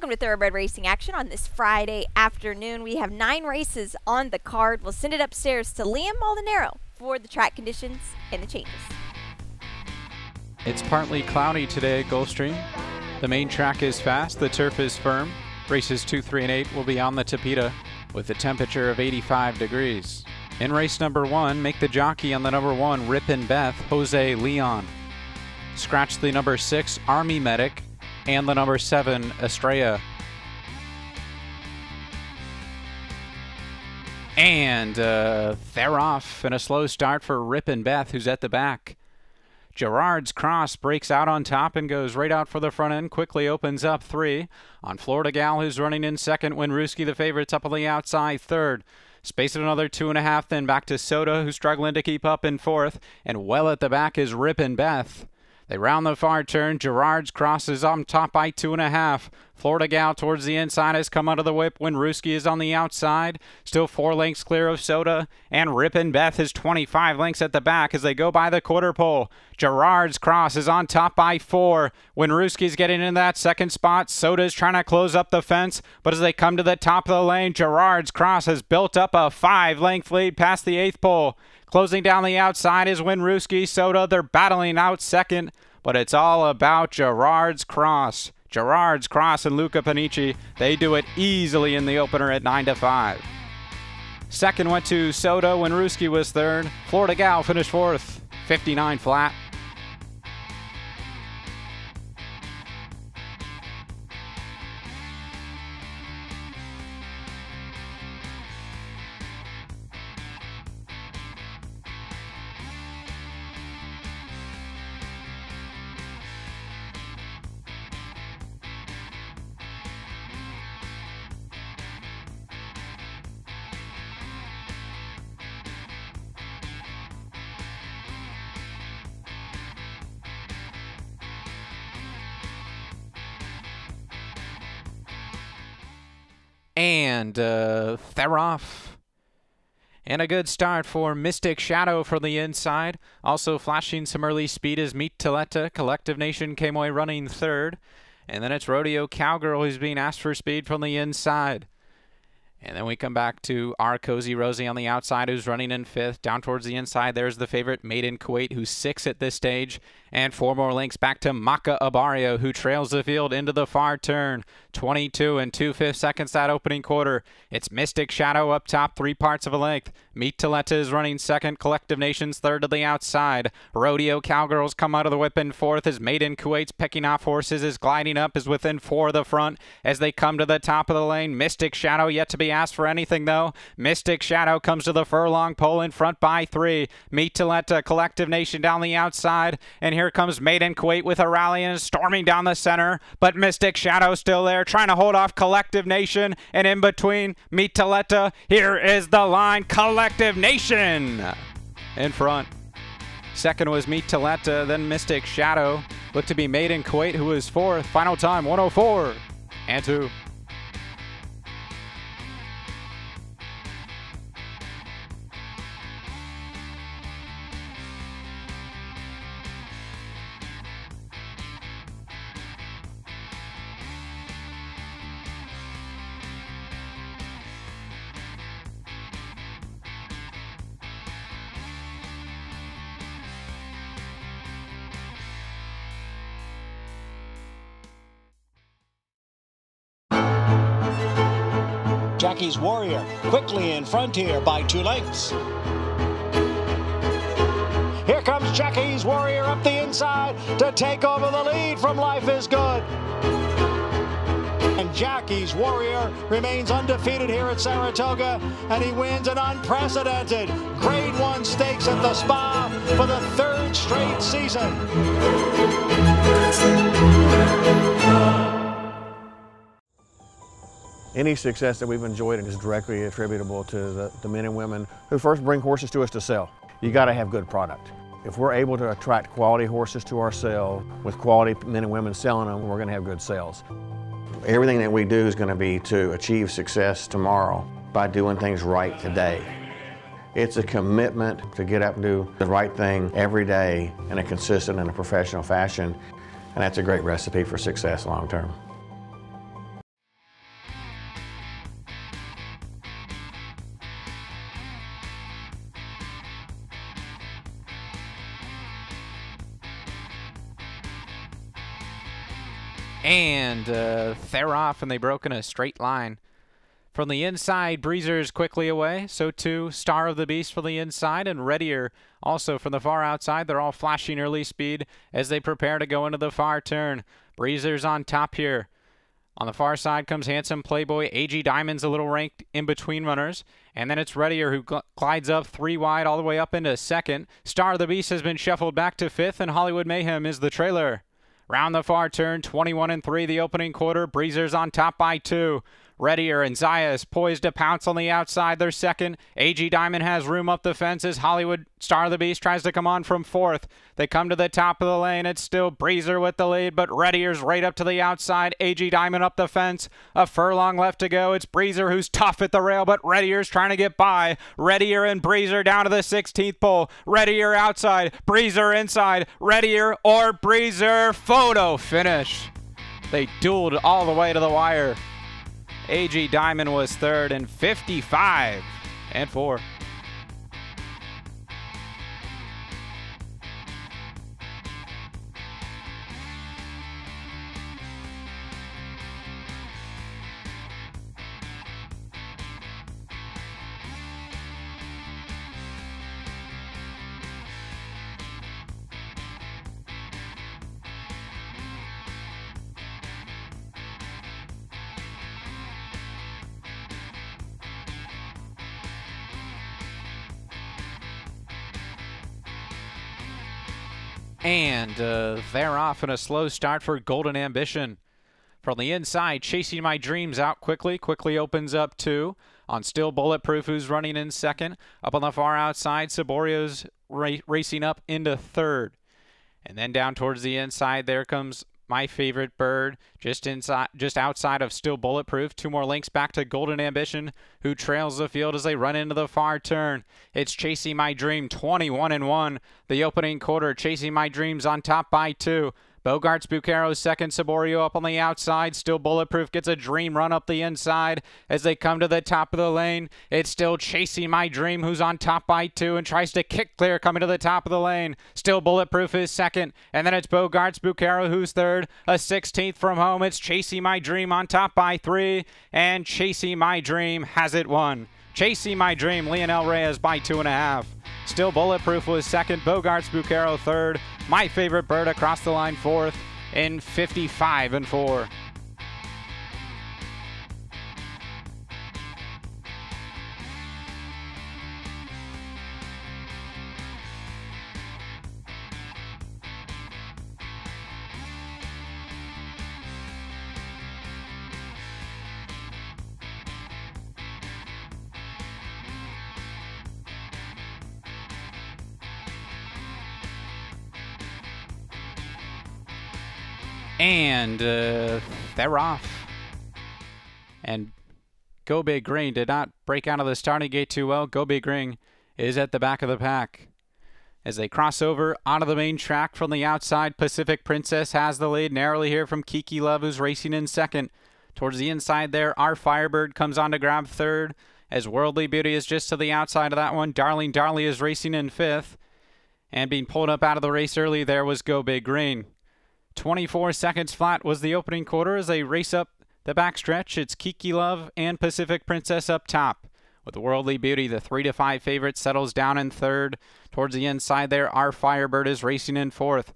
Welcome to Thoroughbred Racing Action on this Friday afternoon. We have 9 races on the card. We'll send it upstairs to Liam Molinaro for the track conditions and the changes. It's partly cloudy today at Gulfstream. The main track is fast, the turf is firm. Races 2, 3, and 8 will be on the Tapeta with a temperature of 85 degrees. In race number 1, make the jockey on the number 1, Ripon Beth, Jose Leon. Scratch the number 6, Army Medic, and the number 7, Estrella. And they're off, and a slow start for Ripon Beth, who's at the back. Gerard's Cross breaks out on top and goes right out for the front end, quickly opens up 3. On Florida Gal, who's running in second, Winrooski, the favorites, up on the outside, third. Space at another 2.5, then back to Soda, who's struggling to keep up in fourth. And well at the back is Ripon Beth. They round the far turn. Gerard's Cross is on top by 2.5. Florida Gal towards the inside has come out of the whip. Winrooski is on the outside. Still 4 lengths clear of Soda. And Ripon Beth is 25 lengths at the back as they go by the quarter pole. Gerard's Cross is on top by 4. Winrooski's getting in that second spot. Soda's trying to close up the fence. But as they come to the top of the lane, Gerard's Cross has built up a 5-length lead past the 8th pole. Closing down the outside is Winrooski, Soda. They're battling out second, but it's all about Gerard's Cross. Gerard's Cross and Luca Panici, they do it easily in the opener at 9-5. Second went to Soda. Winrooski was third. Florida Gal finished fourth, 59 flat. And they're off. And a good start for Mystic Shadow from the inside. Also flashing some early speed is Meet Taletta. Collective Nation came away running third. And then it's Rodeo Cowgirl who's being asked for speed from the inside. And then we come back to our Cozy Rosie on the outside, who's running in 5th. Down towards the inside, there's the favorite Made in Kuwait, who's 6th at this stage. And 4 more lengths back to Maka Abario, who trails the field into the far turn. 22 and 2/5 seconds that opening quarter. It's Mystic Shadow up top, 3 parts of a length. Meet Taletta is running second. Collective Nations third to the outside. Rodeo Cowgirls come out of the whip in 4th as Made in Kuwait's picking off horses is gliding up, is within 4 of the front as they come to the top of the lane. Mystic Shadow yet to be asked for anything though. Mystic Shadow comes to the furlong pole in front by 3. Meet Taletta, Collective Nation down the outside, and here comes Made in Kuwait with a rally and is storming down the center, but Mystic Shadow still there trying to hold off Collective Nation, and in between Meet Taletta, here is the line. Collective Nation in front. Second was Meet Taletta, then Mystic Shadow. Looked to be Made in Kuwait, who was 4th. Final time 104 and 2. Jackie's Warrior quickly in front here by 2 lengths. Here comes Jackie's Warrior up the inside to take over the lead from Life is Good. And Jackie's Warrior remains undefeated here at Saratoga, and he wins an unprecedented Grade 1 stakes at the Spa for the 3rd straight season. Any success that we've enjoyed is directly attributable to the men and women who first bring horses to us to sell. You got to have good product. If we're able to attract quality horses to our sale with quality men and women selling them, we're going to have good sales. Everything that we do is going to be to achieve success tomorrow by doing things right today. It's a commitment to get up and do the right thing every day in a consistent and a professional fashion, and that's a great recipe for success long term. And they're off, and they broke in a straight line. From the inside, Breezer's quickly away. So too, Star of the Beast from the inside, and Readier also from the far outside. They're all flashing early speed as they prepare to go into the far turn. Breezer's on top here. On the far side comes Handsome Playboy. AG Diamond's a little ranked in between runners. And then it's Readier who glides up 3 wide all the way up into second. Star of the Beast has been shuffled back to 5th, and Hollywood Mayhem is the trailer. Round the far turn, 21-3 the opening quarter. Breezer's on top by 2. Readier and Zayas poised to pounce on the outside. They're second. AG Diamond has room up the fences. Hollywood Star of the Beast tries to come on from 4th. They come to the top of the lane. It's still Breezer with the lead, but Readier's right up to the outside. AG Diamond up the fence. A furlong left to go. It's Breezer who's tough at the rail, but Readier's trying to get by. Readier and Breezer down to the 16th pole. Readier outside. Breezer inside. Readier or Breezer. Photo finish. They dueled all the way to the wire. AG Diamond was 3rd in 55-4. And they're off in a slow start for Golden Ambition. From the inside, Chasing My Dreams out quickly. Quickly opens up 2. On Still Bulletproof, who's running in second. Up on the far outside, Saborio's racing up into 3rd. And then down towards the inside, there comes My Favorite Bird, just outside of Still Bulletproof. 2 more links back to Golden Ambition, who trails the field as they run into the far turn. It's Chasing My Dream, 21-1. The opening quarter, Chasing My Dreams on top by 2. Bogarts Bucaro's second, Saborio up on the outside. Still Bulletproof gets a dream run up the inside as they come to the top of the lane. It's still Chasing My Dream, who's on top by 2 and tries to kick clear coming to the top of the lane. Still Bulletproof is second, and then it's Bogarts Bucaro who's 3rd. A 16th from home. It's Chasing My Dream on top by 3, and Chasing My Dream has it won. Chasing My Dream, Leonel Reyes by 2.5. Still Bulletproof was second. Bogarts Bucaro 3rd. My Favorite Bird across the line 4th in 55-4. And they're off. And Go Big Green did not break out of the starting gate too well. Go Big Green is at the back of the pack. As they cross over onto the main track from the outside, Pacific Princess has the lead narrowly here from Kiki Love, who's racing in second. Towards the inside there, Our Firebird comes on to grab 3rd, as Worldly Beauty is just to the outside of that one. Darling Darley is racing in 5th. And being pulled up out of the race early there was Go Big Green. 24 seconds flat was the opening quarter as they race up the backstretch. It's Kiki Love and Pacific Princess up top. With Worldly Beauty, the 3-5 favorite, settles down in 3rd. Towards the inside there, Our Firebird is racing in 4th.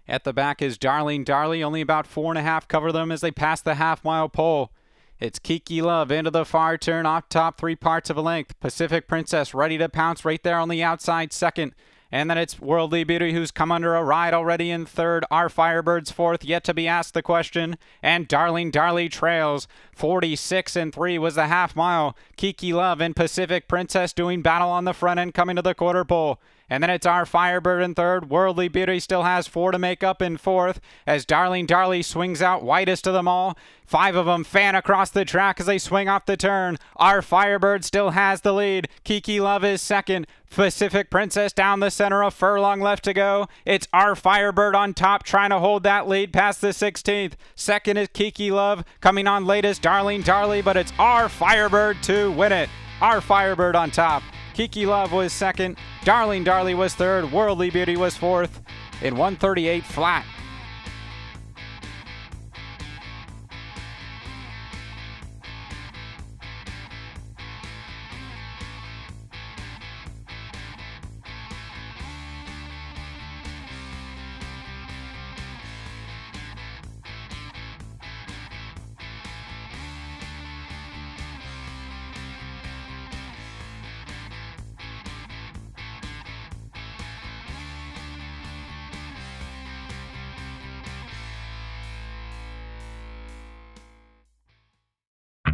At the back is Darling Darley, only about 4.5 cover them as they pass the half-mile pole. It's Kiki Love into the far turn, off top 3 parts of a length. Pacific Princess ready to pounce right there on the outside second. And then it's Worldly Beauty who's come under a ride already in 3rd. Our Firebird's 4th, yet to be asked the question. And Darling Darley trails. 46-3 was the half mile. Kiki Love and Pacific Princess doing battle on the front end coming to the quarter pole. And then it's Our Firebird in 3rd. Worldly Beauty still has 4 to make up in 4th as Darling Darley swings out widest of them all. 5 of them fan across the track as they swing off the turn. Our Firebird still has the lead. Kiki Love is second. Pacific Princess down the center, a furlong left to go. It's Our Firebird on top trying to hold that lead past the 16th. Second is Kiki Love. Coming on latest, Darling Darley, but it's Our Firebird to win it. Our Firebird on top. Kiki Love was second. Darling Darley was 3rd. Worldly Beauty was 4th in 138 flat.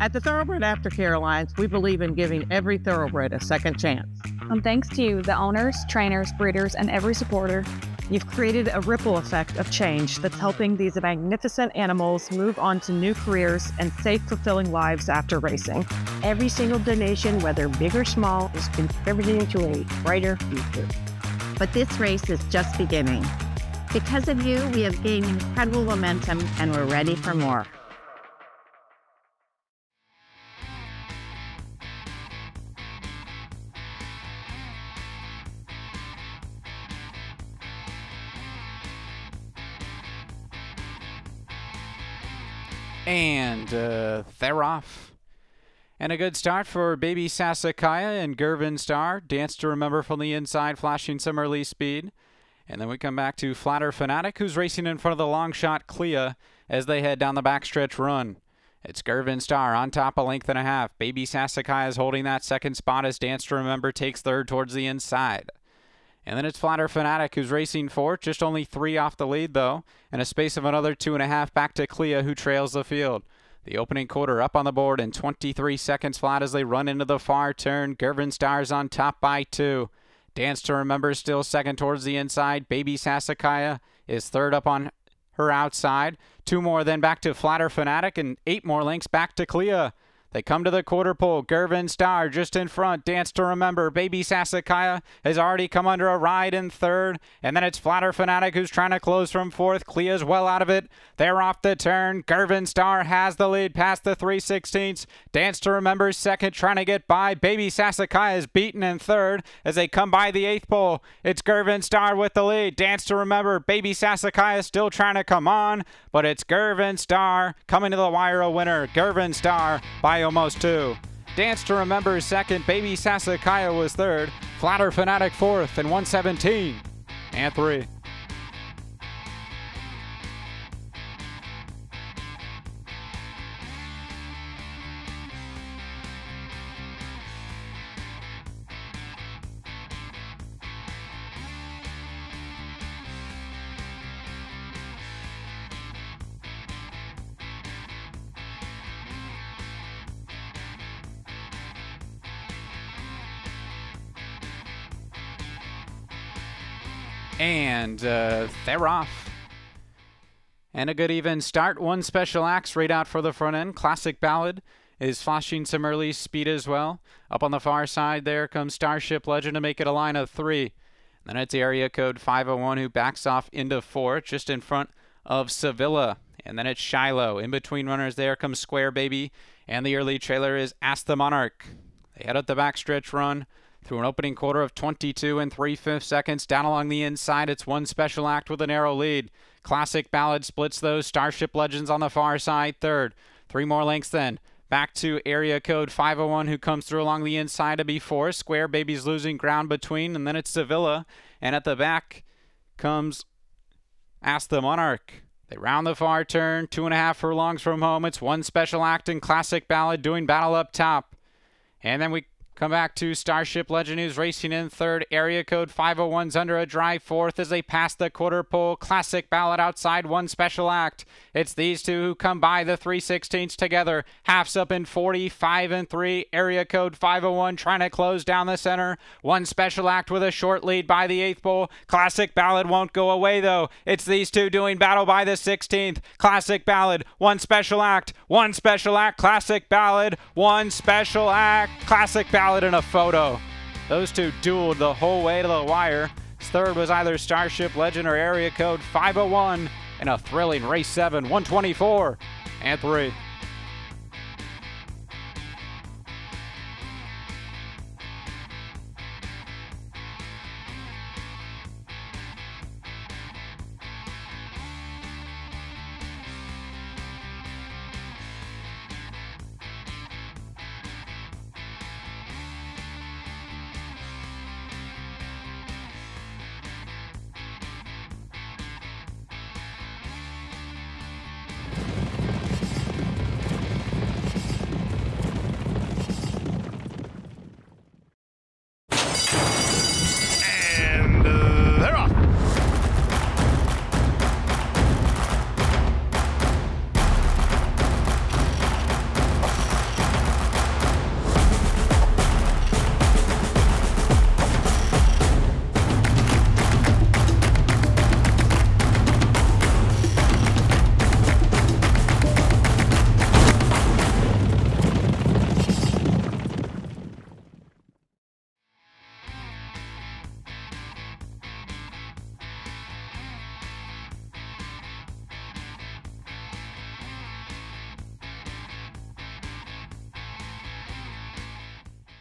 At the Thoroughbred Aftercare Alliance, we believe in giving every thoroughbred a second chance. And thanks to you, the owners, trainers, breeders, and every supporter, you've created a ripple effect of change that's helping these magnificent animals move on to new careers and safe, fulfilling lives after racing. Every single donation, whether big or small, is contributing to a brighter future. But this race is just beginning. Because of you, we have gained incredible momentum and we're ready for more. And they're off. And a good start for Baby Sassicaia and Gervin Star. Dance to Remember from the inside, flashing some early speed. And then we come back to Flatter Fanatic, who's racing in front of the long shot Clea as they head down the backstretch run. It's Gervin Star on top, a length and a half. Baby Sassicaia is holding that second spot as Dance to Remember takes third towards the inside. And then it's Flatter Fanatic, who's racing fourth, just only 3 off the lead, though, and a space of another 2.5 back to Clea, who trails the field. The opening quarter up on the board in 23 seconds flat as they run into the far turn. Gervin Star's on top by 2. Dance to Remember still second towards the inside. Baby Sassicaia is third up on her outside. 2 more then back to Flatter Fanatic, and 8 more lengths back to Clea. They come to the quarter pole. Gervin Star just in front. Dance to Remember. Baby Sassicaia has already come under a ride in third. And then it's Flatter Fanatic who's trying to close from fourth. Clea's well out of it. They're off the turn. Gervin Star has the lead past the 3/16. Dance to Remember second, trying to get by. Baby Sassicaia is beaten in third as they come by the 8th pole. It's Gervin Star with the lead. Dance to Remember. Baby Sassicaia still trying to come on, but it's Gervin Star coming to the wire a winner. Gervin Star by almost 2. Dance to Remember second. Baby Sassicaia was third. Flatter Fanatic fourth and 117 and 3. And they're off. And a good even start. 1 special axe right out for the front end. Classic Ballad is flashing some early speed as well. Up on the far side there comes Starship Legend to make it a line of 3. Then it's area code 501 who backs off into 4 just in front of Sevilla. And then it's Shiloh. In between runners there comes Square Baby. And the early trailer is Ask the Monarch. They head up the backstretch run through an opening quarter of 22 and 3/5 seconds. Down along the inside, it's 1 special act with a narrow lead. Classic Ballad splits those. Starship Legends on the far side, third. 3 more lengths then. Back to area code 501 who comes through along the inside to be 4. Square Baby's losing ground between, and then it's Sevilla. And at the back comes Ask the Monarch. They round the far turn, 2.5 furlongs from home. It's 1 special act and Classic Ballad doing battle up top. And then we come back to Starship Legend, who's racing in third. Area code 501's under a dry fourth as they pass the quarter pole. Classic Ballad outside, 1 special act. It's these two who come by the 3/16 together. Halves up in 45 and 3. Area code 501 trying to close down the center. 1 special act with a short lead by the 8th pole. Classic Ballad won't go away though. It's these two doing battle by the 16th. Classic Ballad, 1 special act. 1 special act. Classic Ballad, 1 special act. Classic Ballad in a photo. Those two dueled the whole way to the wire. Third was either Starship Legend or area code 501 in a thrilling race 7, 124 and 3.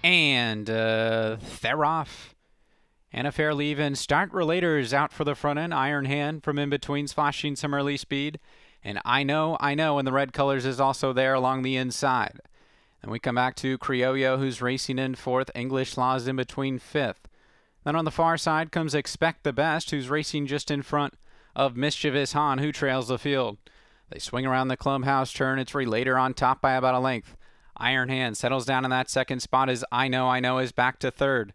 And Theroff. And a fairly even start. Relators out for the front end. Iron Hand from in between, flashing some early speed. And I know, and the red colors is also there along the inside. Then we come back to Criollo, who's racing in fourth. English Laws in between fifth. Then on the far side comes Expect the Best, who's racing just in front of Mischievous Han, who trails the field. They swing around the clubhouse turn. It's Relator on top by about a length. Iron Hand settles down in that second spot as I know is back to third.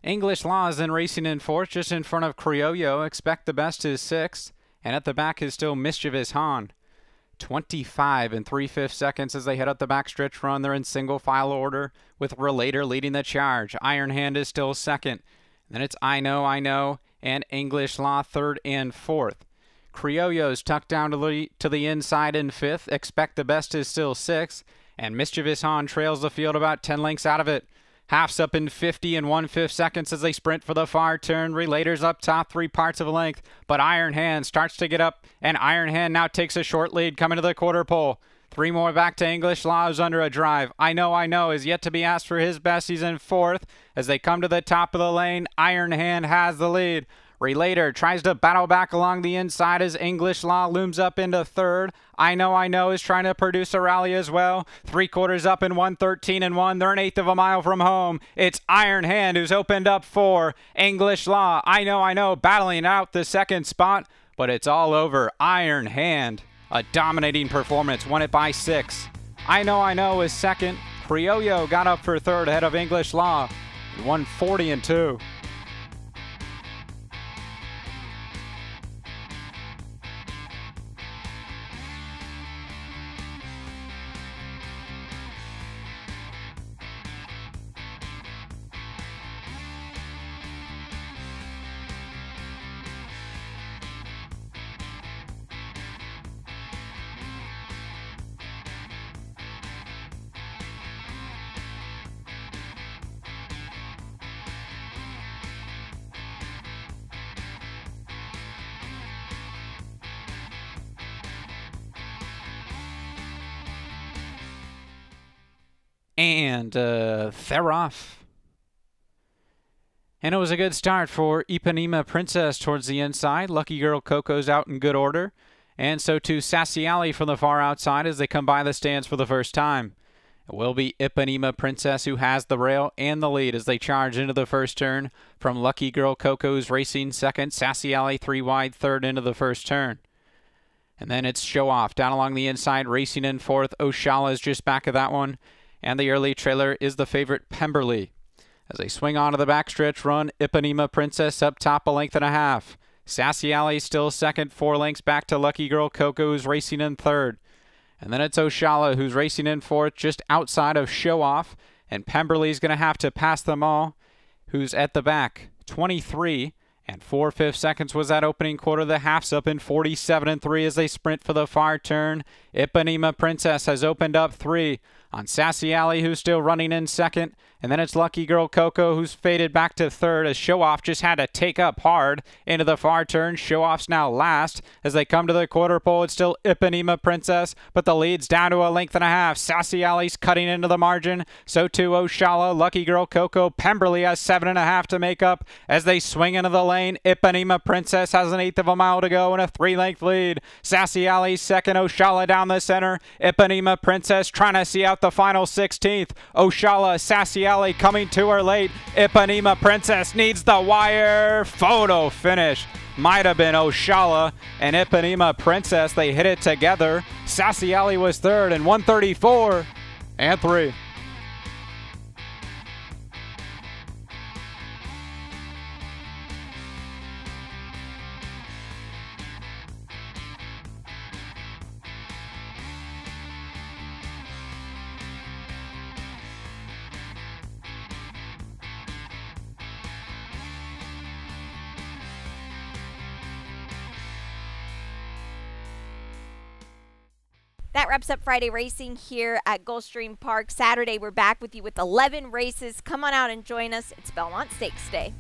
English Laws then racing in fourth, just in front of Criollo. Expect the Best is sixth, and at the back is still Mischievous Han. 25 and 3/5 seconds as they head up the backstretch run. They're in single file order with Relator leading the charge. Iron Hand is still second. Then it's I know, and English Law third and fourth. Criollo's tucked down to the inside in fifth. Expect the Best is still sixth, and Mischievous Han trails the field about 10 lengths out of it. Half's up in 50 and 1/5 seconds as they sprint for the far turn. Relator's up top 3 parts of a length, but Iron Hand starts to get up, and Iron Hand now takes a short lead coming to the quarter pole. 3 more back to English Laws under a drive. I know is yet to be asked for his best. He's in fourth. As they come to the top of the lane, Iron Hand has the lead. Relator tries to battle back along the inside as English Law looms up into third. I know is trying to produce a rally as well. 3/4 up in 1:13 and 1. They're an eighth of a mile from home. It's Iron Hand who's opened up 4. English Law, I know, battling out the second spot, but it's all over. Iron Hand, a dominating performance, won it by 6. I know is second. Criollo got up for third ahead of English Law. 140 and 2. And Theroff. And it was a good start for Ipanema Princess towards the inside. Lucky Girl Coco's out in good order. And so too Sassy Alley from the far outside as they come by the stands for the first time. It will be Ipanema Princess who has the rail and the lead as they charge into the first turn from Lucky Girl Coco's racing second. Sassy Alley 3 wide third into the first turn. And then it's Show Off down along the inside racing in fourth. Oshala is just back of that one. And the early trailer is the favorite Pemberley. As they swing onto the backstretch run, Ipanema Princess up top a length and a half. Sassy Alley still second, 4 lengths back to Lucky Girl Coco, who's racing in third. And then it's Oshala, who's racing in fourth, just outside of Show Off. And Pemberley's going to have to pass them all, who's at the back. 23 and 4/5 seconds was that opening quarter. The half's up in 47 and 3 as they sprint for the far turn. Ipanema Princess has opened up 3 on Sassy Alley, who's still running in second. And then it's Lucky Girl Coco, who's faded back to third as Show Off just had to take up hard into the far turn. Show Off's now last. As they come to the quarter pole, it's still Ipanema Princess, but the lead's down to a length and a half. Sassy Alley's cutting into the margin. So too Oshala, Lucky Girl Coco. Pemberley has 7.5 to make up as they swing into the lane. Ipanema Princess has an eighth of a mile to go and a 3-length lead. Sassy Alley's second. Oshala down the center. Ipanema Princess trying to see out the final 16th. Oshala, Sassy Alley coming to her late. Ipanema Princess needs the wire. Photo finish. Might have been Oshala and Ipanema Princess. They hit it together. Sassy Alley was third in 134 and 3. That wraps up Friday racing here at Gulfstream Park. Saturday, we're back with you with 11 races. Come on out and join us. It's Belmont Stakes Day.